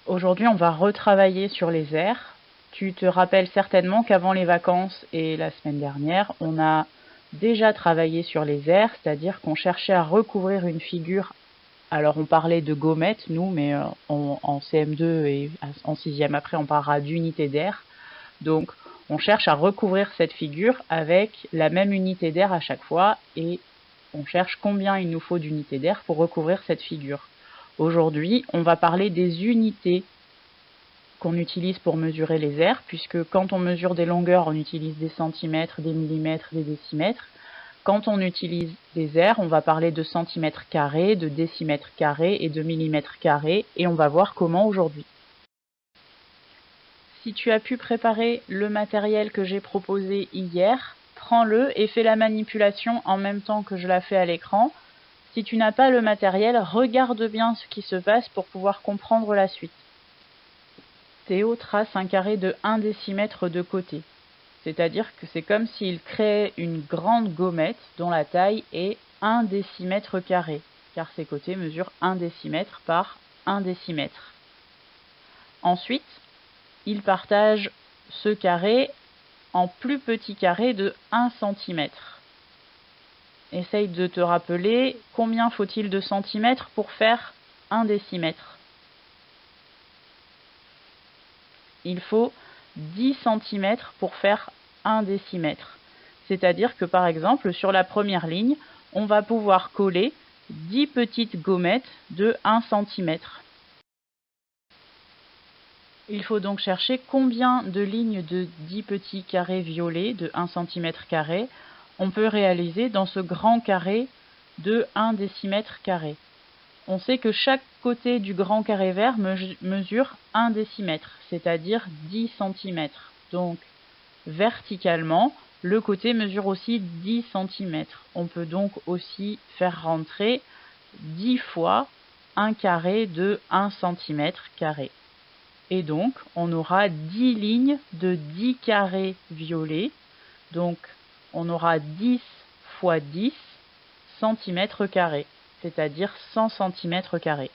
Aujourd'hui, on va retravailler sur les airs. Tu te rappelles certainement qu'avant les vacances et la semaine dernière, on a déjà travaillé sur les airs, c'est-à-dire qu'on cherchait à recouvrir une figure. Alors on parlait de gommettes, nous, mais en CM2 et en 6e après, on parlera d'unité d'air. Donc on cherche à recouvrir cette figure avec la même unité d'air à chaque fois et on cherche combien il nous faut d'unités d'air pour recouvrir cette figure. Aujourd'hui, on va parler des unités qu'on utilise pour mesurer les airs, puisque quand on mesure des longueurs, on utilise des centimètres, des millimètres, des décimètres. Quand on utilise des airs, on va parler de centimètres carrés, de décimètres carrés et de millimètres carrés, et on va voir comment aujourd'hui. Si tu as pu préparer le matériel que j'ai proposé hier, prends-le et fais la manipulation en même temps que je la fais à l'écran. Si tu n'as pas le matériel, regarde bien ce qui se passe pour pouvoir comprendre la suite. Théo trace un carré de 1 décimètre de côté. C'est-à-dire que c'est comme s'il créait une grande gommette dont la taille est 1 décimètre carré, car ses côtés mesurent 1 décimètre par 1 décimètre. Ensuite, il partage ce carré en plus petits carrés de 1 cm. Essaye de te rappeler combien faut-il de centimètres pour faire 1 décimètre. Il faut 10 cm pour faire 1 décimètre. C'est-à-dire que par exemple, sur la première ligne, on va pouvoir coller 10 petites gommettes de 1 cm. Il faut donc chercher combien de lignes de 10 petits carrés violets de 1 cm² on peut réaliser dans ce grand carré de 1 décimètre carré. On sait que chaque côté du grand carré vert mesure 1 décimètre, c'est-à-dire 10 cm. Donc, verticalement, le côté mesure aussi 10 cm. On peut donc aussi faire rentrer 10 fois un carré de 1 cm². Et donc, on aura 10 lignes de 10 carrés violets. Donc, on aura 10 fois 10 cm², c'est-à-dire 100 cm².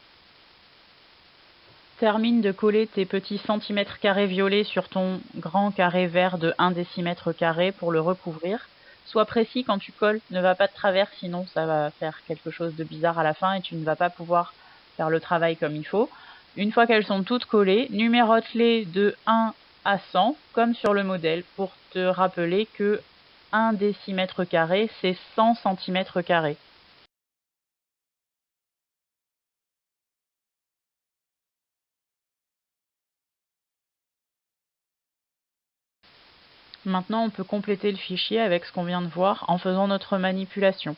Termine de coller tes petits centimètres carrés violets sur ton grand carré vert de 1 décimètre² pour le recouvrir. Sois précis quand tu colles, ne va pas de travers, sinon ça va faire quelque chose de bizarre à la fin et tu ne vas pas pouvoir faire le travail comme il faut. Une fois qu'elles sont toutes collées, numérote-les de 1 à 100, comme sur le modèle, pour te rappeler que 1 décimètre², c'est 100 cm². Maintenant, on peut compléter le fichier avec ce qu'on vient de voir en faisant notre manipulation.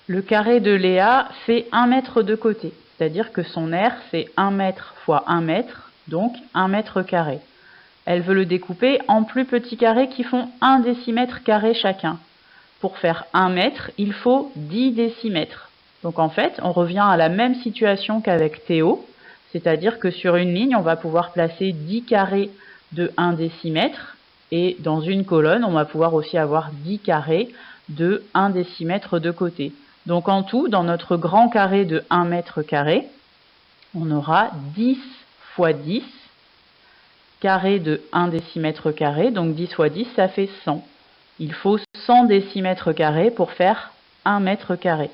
Le carré de Léa fait 1 mètre de côté, c'est-à-dire que son aire c'est 1 mètre fois 1 mètre, donc 1 mètre carré. Elle veut le découper en plus petits carrés qui font 1 décimètre² chacun. Pour faire 1 mètre, il faut 10 décimètres. Donc en fait, on revient à la même situation qu'avec Théo, c'est-à-dire que sur une ligne, on va pouvoir placer 10 carrés de 1 décimètre, et dans une colonne, on va pouvoir aussi avoir 10 carrés de 1 décimètre de côté. Donc en tout, dans notre grand carré de 1 mètre carré, on aura 10 fois 10 carrés de 1 décimètre², donc 10 fois 10, ça fait 100. Il faut 100 décimètres² pour faire 1 mètre carré.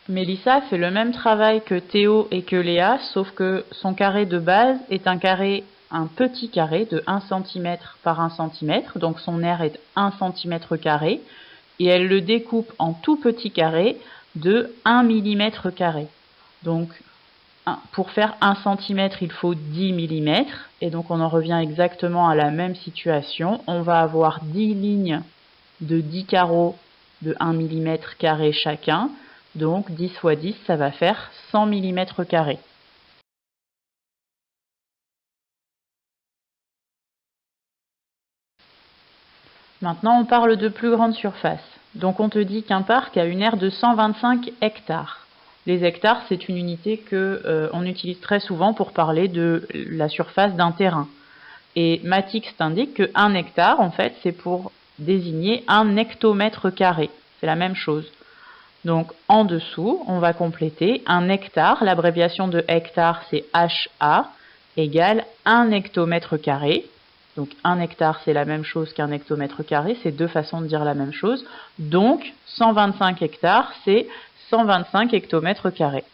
Mélissa fait le même travail que Théo et que Léa, sauf que son carré de base est un petit carré de 1 cm par 1 cm, donc son aire est 1 cm², et elle le découpe en tout petits carrés de 1 mm². Donc pour faire 1 cm, il faut 10 mm. Et donc on en revient exactement à la même situation. On va avoir 10 lignes de 10 carreaux de 1 mm² chacun. Donc 10 fois 10, ça va faire 100 mm². Maintenant, on parle de plus grande surface. Donc on te dit qu'un parc a une aire de 125 hectares. Les hectares, c'est une unité que on utilise très souvent pour parler de la surface d'un terrain. Et Matix t'indique que 1 hectare, en fait, c'est pour désigner 1 hectomètre carré. C'est la même chose. Donc en dessous, on va compléter 1 hectare. L'abréviation de hectare, c'est HA, égale 1 hectomètre carré. Donc 1 hectare, c'est la même chose qu'un hectomètre carré. C'est deux façons de dire la même chose. Donc 125 hectares, c'est 125 hectomètres carrés.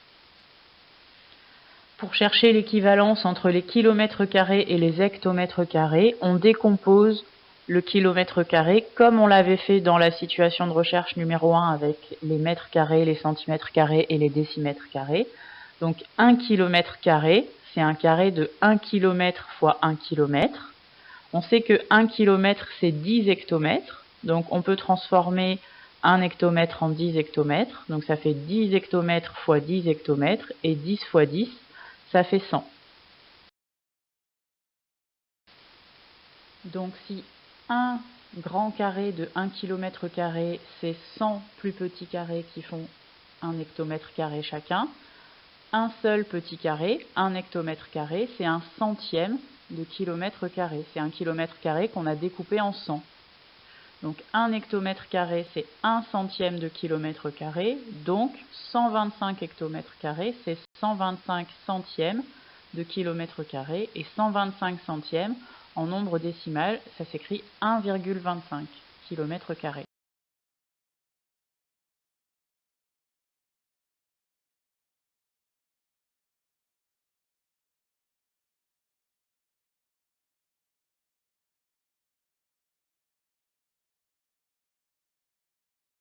Pour chercher l'équivalence entre les kilomètres carrés et les hectomètres carrés, on décompose le kilomètre carré comme on l'avait fait dans la situation de recherche numéro 1 avec les mètres carrés, les centimètres carrés et les décimètres carrés. Donc 1 kilomètre carré, c'est un carré de 1 km fois 1 km. On sait que 1 km, c'est 10 hectomètres. Donc on peut transformer 1 hectomètre en 10 hectomètres. Donc ça fait 10 hectomètres fois 10 hectomètres. Et 10 fois 10, ça fait 100. Donc si un grand carré de 1 km², c'est 100 plus petits carrés qui font 1 hectomètre² chacun, un seul petit carré, 1 hectomètre², c'est un centième de kilomètre². C'est un kilomètre² qu'on a découpé en 100. Donc 1 hectomètre², c'est 1 centième de kilomètre². Donc 125 hectomètres², c'est 125 centièmes de kilomètre². Et 125 centièmes, en nombre décimal, ça s'écrit 1,25 km².